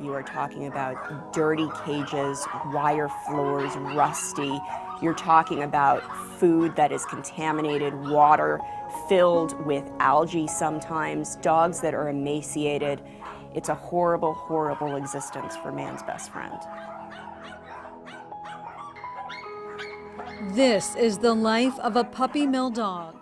you are talking about dirty cages, wire floors, rusty. You're talking about food that is contaminated, water filled with algae sometimes, dogs that are emaciated. It's a horrible, horrible existence for man's best friend. This is the life of a puppy mill dog.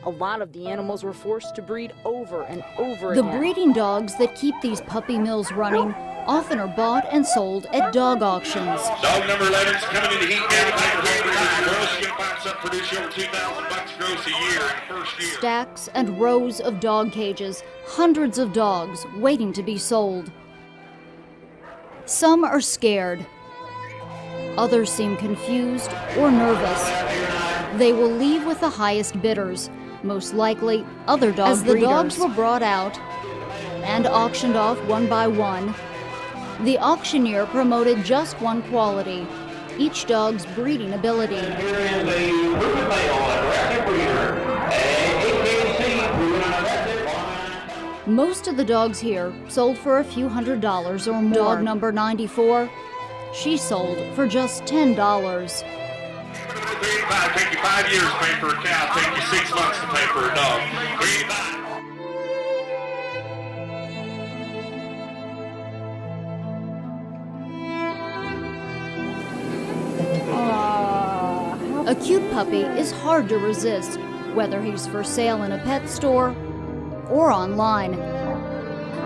A lot of the animals were forced to breed over and over again. The breeding dogs that keep these puppy mills running often are bought and sold at dog auctions. Dog number 11 is coming into heat now. Gross, you're going to find something produce over $2,000 gross a year in the first year. Stacks and rows of dog cages, hundreds of dogs waiting to be sold. Some are scared. Others seem confused or nervous. They will leave with the highest bidders, most likely other dog breeders. As the dogs were brought out and auctioned off one by one, the auctioneer promoted just one quality, each dog's breeding ability. Most of the dogs here sold for a few $100s or more. Dog number 94, she sold for just $10. It'll take you 5 years to pay for a cow, take you 6 months to pay for a dog. A cute puppy is hard to resist, whether he's for sale in a pet store or online.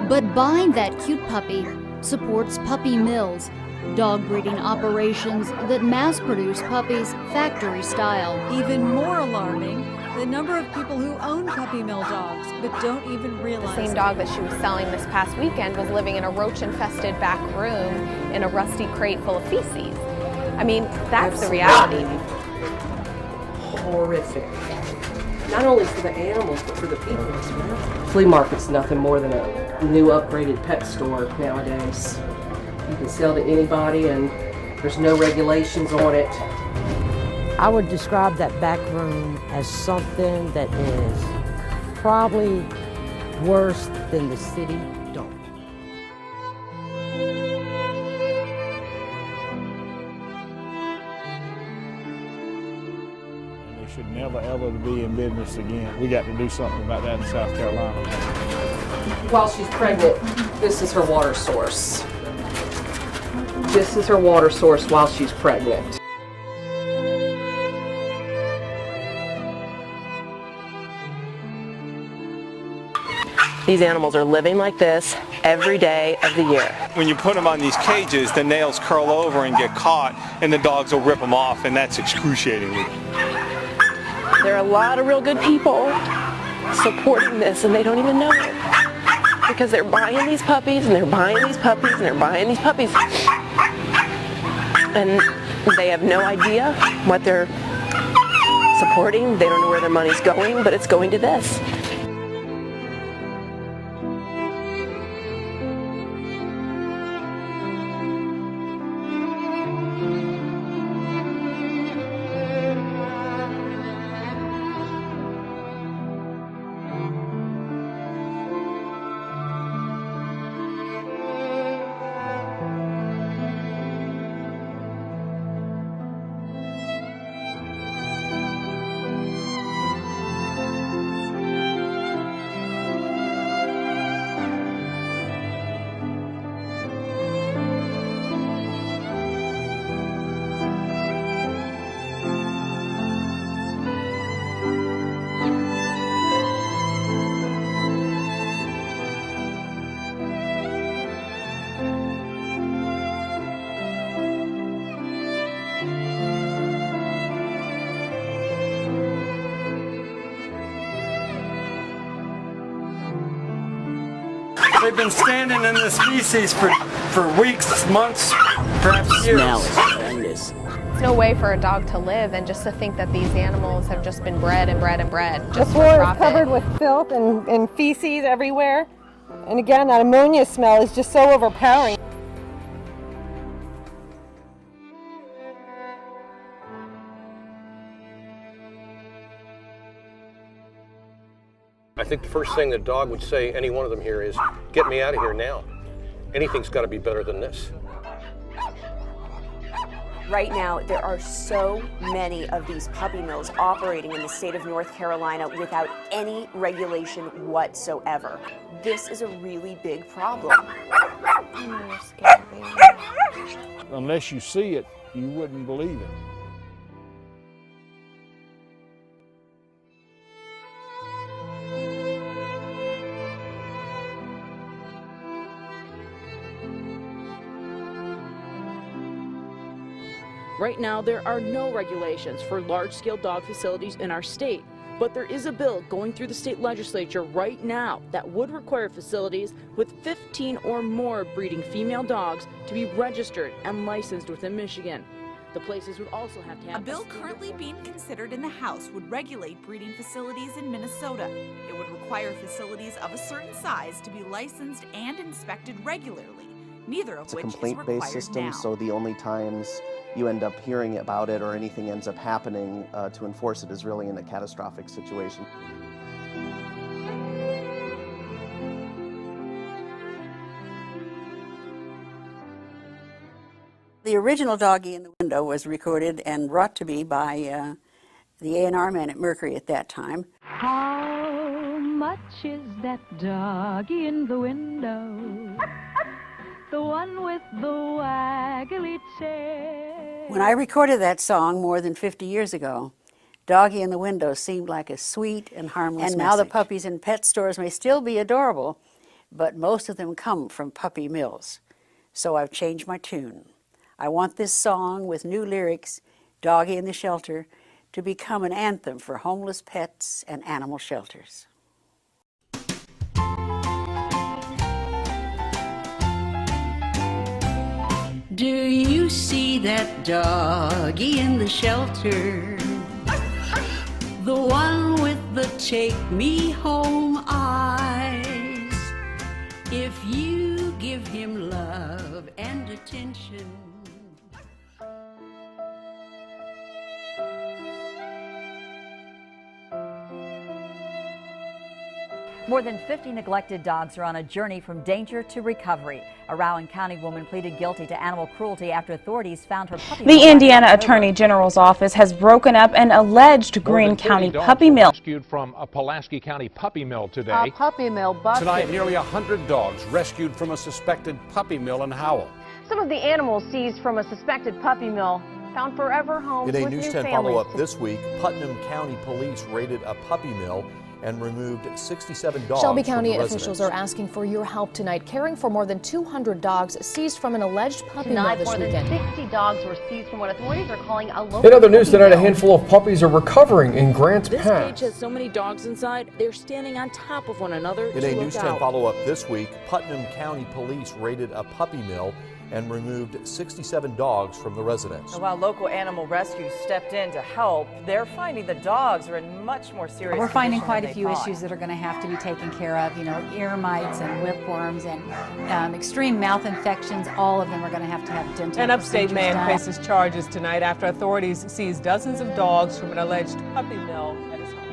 But buying that cute puppy supports puppy mills, dog breeding operations that mass-produce puppies factory style. Even more alarming, the number of people who own puppy mill dogs but don't even realize The same dog that she was selling this past weekend was living in a roach-infested back room in a rusty crate full of feces. I mean, that's the reality. Horrific. Not only for the animals, but for the people as well. Flea market's nothing more than a new upgraded pet store nowadays. You can sell to anybody and there's no regulations on it. I would describe that back room as something that is probably worse than the city dump. should never ever be in business again. We got to do something about that in South Carolina. While she's pregnant, this is her water source. This is her water source while she's pregnant. These animals are living like this every day of the year. When you put them on these cages, the nails curl over and get caught, and the dogs will rip them off, and that's excruciating. There are a lot of real good people supporting this, and they don't even know it. Because they're buying these puppies, and they're buying these puppies, and they're buying these puppies. And they have no idea what they're supporting. They don't know where their money's going, but it's going to this. They've been standing in this feces for weeks, months, perhaps years. Smell is horrendous. There's no way for a dog to live, and just to think that these animals have just been bred and bred and bred The just floor for is profit. covered with filth and feces everywhere. And again, that ammonia smell is just so overpowering. I think the first thing the dog would say, any one of them here, is, get me out of here now. Anything's got to be better than this. Right now, there are so many of these puppy mills operating in the state of North Carolina without any regulation whatsoever. This is a really big problem. Unless you see it, you wouldn't believe it. Right now, there are no regulations for large-scale dog facilities in our state, but there is a bill going through the state legislature right now that would require facilities with 15 or more breeding female dogs to be registered and licensed within Michigan. The places would also have to have a bill currently being considered in the House would regulate breeding facilities in Minnesota. It would require facilities of a certain size to be licensed and inspected regularly, neither of which is required now. It's a complaint-based system, so the only times you end up hearing about it or anything ends up happening to enforce it is really in a catastrophic situation. The original Doggy in the Window was recorded and brought to me by the A&R man at Mercury at that time. How much is that doggy in the window? The one with the waggly tail. When I recorded that song more than 50 years ago, Doggy in the Window seemed like a sweet and harmless message. Now the puppies in pet stores may still be adorable, but most of them come from puppy mills. So I've changed my tune. I want this song with new lyrics, Doggy in the Shelter, to become an anthem for homeless pets and animal shelters. Do you see that doggy in the shelter? The one with the take me home eyes. If you give him love and attention, More than 50 neglected dogs are on a journey from danger to recovery. A Rowan County woman pleaded guilty to animal cruelty after authorities found her puppy. The Indiana Attorney General's office has broken up an alleged Greene County puppy mill. Rescued from a Pulaski County puppy mill today. A puppy mill busted. Tonight, nearly 100 dogs rescued from a suspected puppy mill in Howell. Some of the animals seized from a suspected puppy mill found forever homes in a with News new 10 families. follow-up this week, Putnam County Police raided a puppy mill and removed 67 dogs. Shelby from County the officials residence. are asking for your help tonight, caring for more than 200 dogs seized from an alleged puppy mill Tonight, this more weekend. than 60 dogs were seized from what authorities are calling a local. In other news puppy tonight, a mill. handful of puppies are recovering in Grants This Pass. cage has so many dogs inside, they're standing on top of one another In to a look News 10 out. follow-up this week, Putnam County Police raided a puppy mill and removed 67 dogs from the residence. While local animal rescue stepped in to help, they're finding the dogs are in much more serious We're finding condition quite a than few they thought. issues that are going to have to be taken care of. You know, ear mites and whipworms and extreme mouth infections. All of them are going to have dental An upstate procedures man done. faces charges tonight after authorities seized dozens of dogs from an alleged puppy mill at his home.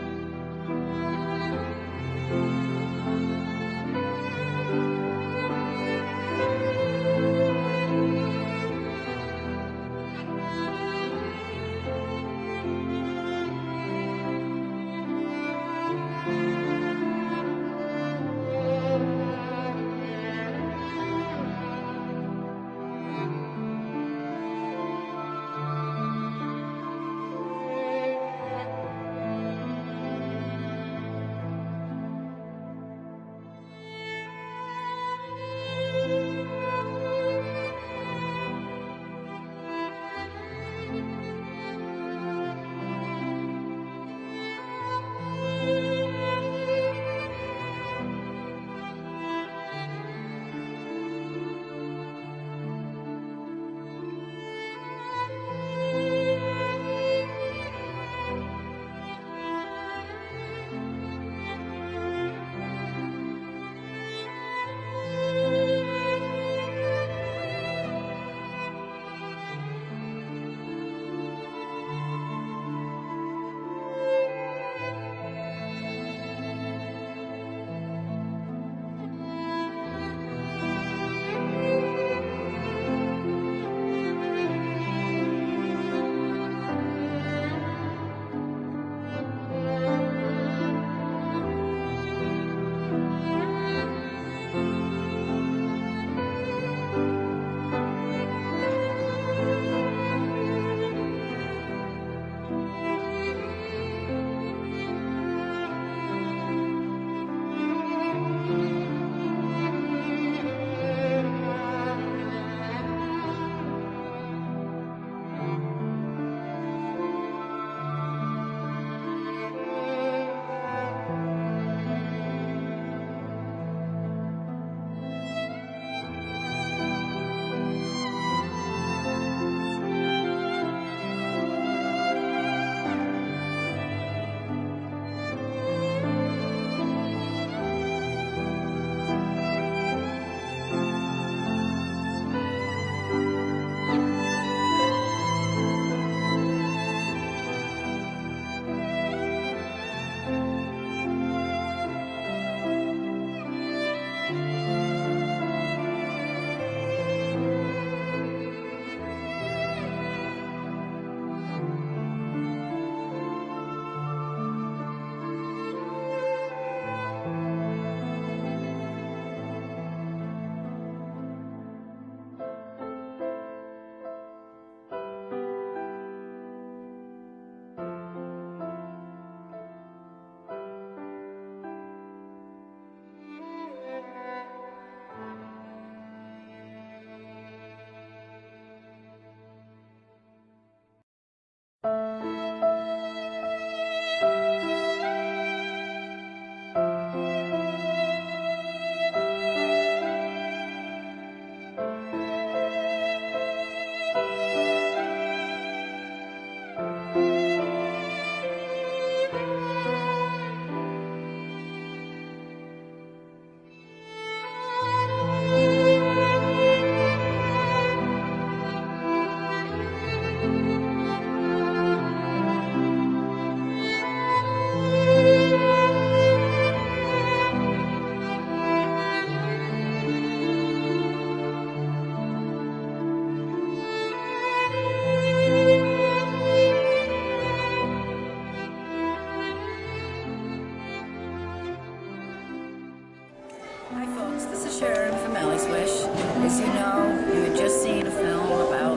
As you know, you had just seen a film about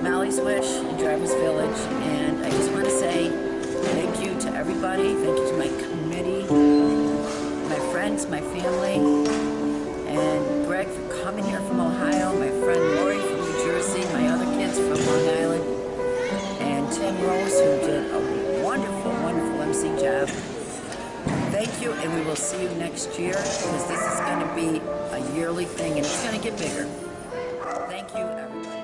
Mally's Wish in Drivers Village, and I just want to say thank you to everybody. Thank you to my committee, my friends, my family, and Greg for coming here from Ohio, my friend Lori from New Jersey, my other kids from Long Island, and Tim Rose, who did a wonderful, wonderful MC job. Thank you, and we will see you next year, because this is going to be a yearly thing, and it's going to get bigger. Thank you, everybody.